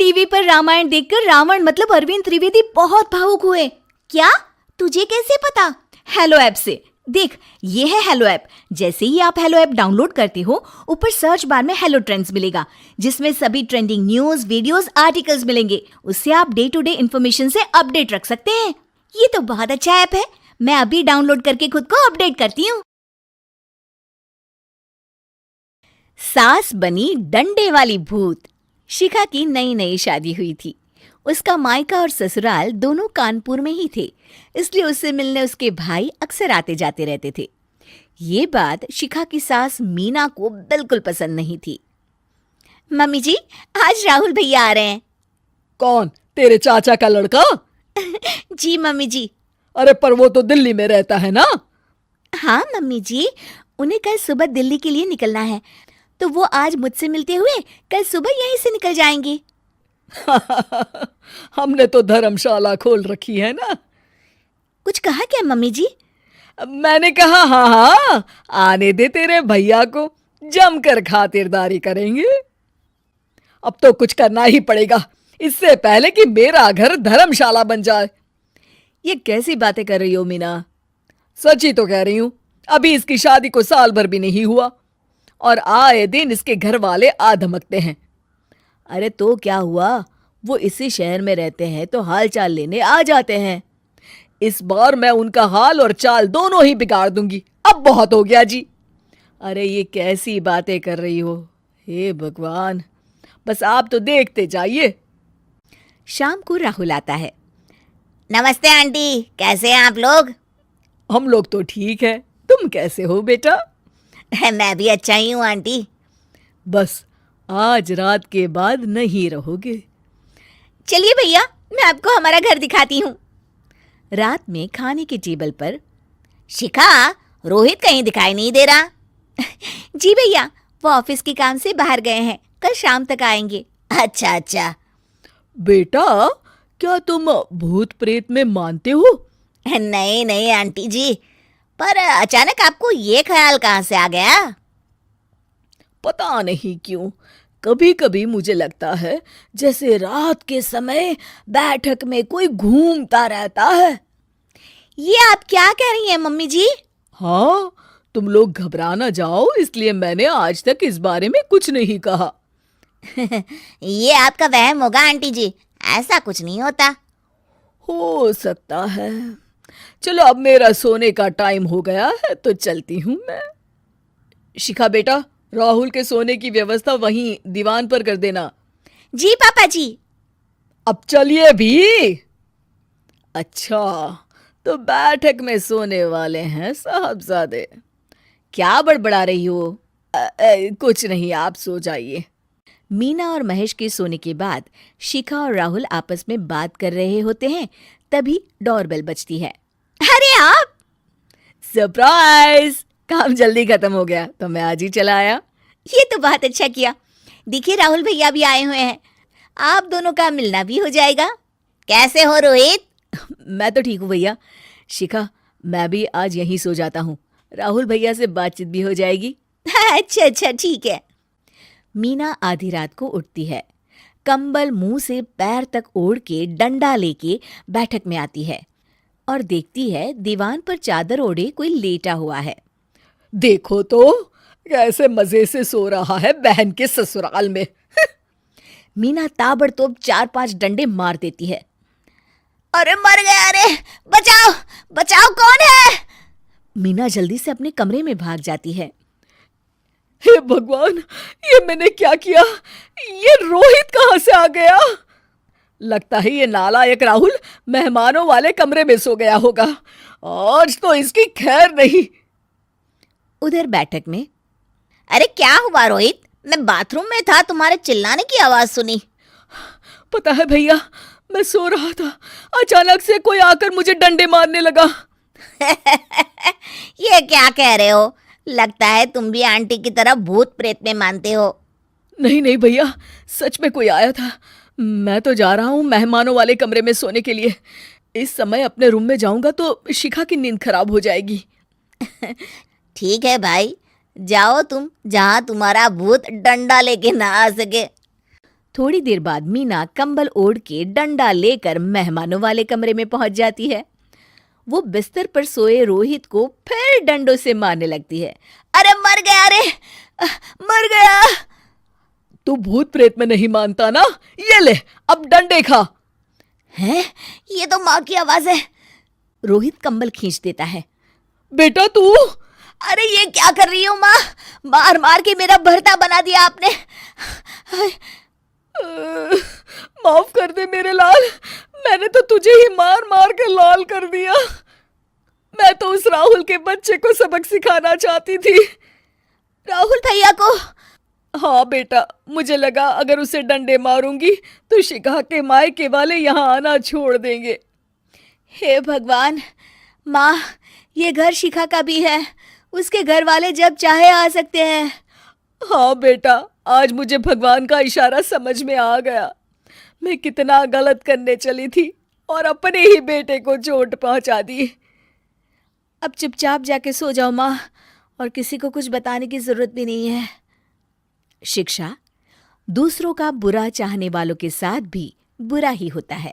TV पर रामायण देखकर रावण मतलब अरविंद त्रिवेदी बहुत भावुक हुए। क्या? तुझे कैसे पता? हेलो ऐप से। देख, ये है हेलो ऐप। जैसे ही आप हेलो ऐप डाउनलोड करते हो, ऊपर सर्च बार में हेलो ट्रेंड्स मिलेगा, जिसमें सभी ट्रेंडिंग न्यूज, वीडियोस, आर्टिकल्स मिलेंगे। उससे आप डे टू डे इन्फॉर्मेशन से अपडेट रख सकते हैं। ये तो बहुत अच्छा ऐप है। मैं अभी डाउनलोड करके खुद को अपडेट करती हूँ। सास बनी डंडे वाली भूत। शिखा की नई नई शादी हुई थी। उसका मायका और ससुराल दोनों कानपुर में ही थे, इसलिए उससे मिलने उसके भाई अक्सर आते जाते रहते थे। ये बात शिखा की सास मीना को बिल्कुल पसंद नहीं थी। मम्मी जी, आज राहुल भैया आ रहे हैं। कौन? तेरे चाचा का लड़का? जी मम्मी जी। अरे पर वो तो दिल्ली में रहता है ना? हाँ मम्मी जी, उन्हें कल सुबह दिल्ली के लिए निकलना है, तो वो आज मुझसे मिलते हुए कल सुबह यहीं से निकल जाएंगे। हमने तो धर्मशाला खोल रखी है ना। कुछ कहा क्या मम्मी जी? मैंने कहा हाँ हाँ, आने दे तेरे भैया को, जमकर खातिरदारी करेंगे। अब तो कुछ करना ही पड़ेगा, इससे पहले कि मेरा घर धर्मशाला बन जाए। ये कैसी बातें कर रही हो मीना? सच ही तो कह रही हूं। अभी इसकी शादी को साल भर भी नहीं हुआ और आए दिन इसके घर वाले आ धमकते हैं। अरे तो क्या हुआ, वो इसी शहर में रहते हैं तो हाल चाल लेने आ जाते हैं। इस बार मैं उनका हाल और चाल दोनों ही बिगाड़ दूंगी। अब बहुत हो गया जी। अरे ये कैसी बातें कर रही हो? हे भगवान, बस आप तो देखते जाइए। शाम को राहुल आता है। नमस्ते आंटी, कैसे हैं आप लोग? हम लोग तो ठीक है, तुम कैसे हो बेटा? मैं भी अच्छा ही हूँ आंटी। बस आज रात के बाद नहीं रहोगे। चलिए भैया, मैं आपको हमारा घर दिखाती हूँ। रात में खाने के टेबल पर शिखा, रोहित कहीं दिखाई नहीं दे रहा। जी भैया, वो ऑफिस के काम से बाहर गए हैं, कल शाम तक आएंगे। अच्छा अच्छा। बेटा, क्या तुम भूत प्रेत में मानते हो? नहीं नहीं आंटी जी, पर अचानक आपको ये ख्याल कहाँ से आ गया? पता नहीं क्यों, कभी कभी मुझे लगता है जैसे रात के समय बैठक में कोई घूमता रहता है। ये आप क्या कह रही हैं मम्मी जी? हाँ, तुम लोग घबरा ना जाओ, इसलिए मैंने आज तक इस बारे में कुछ नहीं कहा। ये आपका वहम होगा आंटी जी, ऐसा कुछ नहीं होता। हो सकता है। चलो अब मेरा सोने का टाइम हो गया है तो चलती हूँ मैं। शिखा बेटा, राहुल के सोने की व्यवस्था वहीं दीवान पर कर देना। जी पापा जी। अब चलिए भी। अच्छा, तो बैठक में सोने वाले हैं साहबजादे। क्या बड़बड़ा रही हो? कुछ नहीं, आप सो जाइए। मीना और महेश के सोने के बाद शिखा और राहुल आपस में बात कर रहे होते हैं, तभी डोरबेल बजती है। अरे आप! सरप्राइज! काम जल्दी खत्म हो गया तो मैं आज ही चला आया। ये तो बहुत अच्छा किया। देखिए राहुल भैया भी आए हुए हैं, आप दोनों का मिलना भी हो जाएगा। कैसे हो रोहित? मैं तो ठीक हूँ भैया। शिखा, मैं भी आज यहीं सो जाता हूँ, राहुल भैया से बातचीत भी हो जाएगी। अच्छा अच्छा, ठीक है। मीना आधी रात को उठती है, कंबल मुंह से पैर तक ओढ़ के डंडा लेके बैठक में आती है और देखती है दीवान पर चादर ओढ़े कोई लेटा हुआ है। देखो तो कैसे मजे से सो रहा है बहन के ससुराल में। मीना ताबड़तोड़ 4-5 डंडे मार देती है। अरे मर गया, अरे बचाओ बचाओ, कौन है? मीना जल्दी से अपने कमरे में भाग जाती है। हे भगवान, ये मैंने क्या किया? ये रोहित कहाँ से आ गया? लगता है ये नालायक राहुल मेहमानों वाले कमरे में सो गया होगा। आज तो इसकी खैर नहीं। उधर बैठक में, अरे क्या हुआ रोहित? मैं बाथरूम में था, तुम्हारे चिल्लाने की आवाज सुनी। पता है भैया, मैं सो रहा था, अचानक से कोई आकर मुझे डंडे मारने लगा। ये क्या कह रहे हो? लगता है तुम भी आंटी की तरह भूत प्रेत में मानते हो। नहीं नहीं भैया, सच में कोई आया था। मैं तो जा रहा हूँ मेहमानों वाले कमरे में सोने के लिए। इस समय अपने रूम में जाऊंगा तो शिखा की नींद खराब हो जाएगी। ठीक है भाई, जाओ तुम, जहां तुम्हारा भूत डंडा लेके ना आ सके। थोड़ी देर बाद मीना कंबल ओढ़ के डंडा लेकर मेहमानों वाले कमरे में पहुंच जाती है। वो बिस्तर पर सोए रोहित को फिर डंडों से मारने लगती है। अरे मर गया, अरे मर गया। तू भूत प्रेत में नहीं मानता ना, ये ले अब डंडे खा। हैं? ये तो माँ की आवाज है। रोहित कंबल खींच देता है। बेटा तू। अरे ये क्या कर रही हो माँ? मार मार के मेरा भरता बना दिया आपने। माफ कर दे मेरे लाल, मैंने तो तुझे ही मार मार के लाल कर दिया। मैं तो उस राहुल के बच्चे को सबक सिखाना चाहती थी। राहुल भैया को? हाँ बेटा, मुझे लगा अगर उसे डंडे मारूंगी तो शिखा के मायके वाले यहाँ आना छोड़ देंगे। हे भगवान, माँ ये घर शिखा का भी है, उसके घर वाले जब चाहे आ सकते हैं। हाँ बेटा, आज मुझे भगवान का इशारा समझ में आ गया। मैं कितना गलत करने चली थी और अपने ही बेटे को चोट पहुंचा दी। अब चुपचाप जाके सो जाओ माँ, और किसी को कुछ बताने की जरूरत भी नहीं है। शिक्षा दूसरों का बुरा चाहने वालों के साथ भी बुरा ही होता है।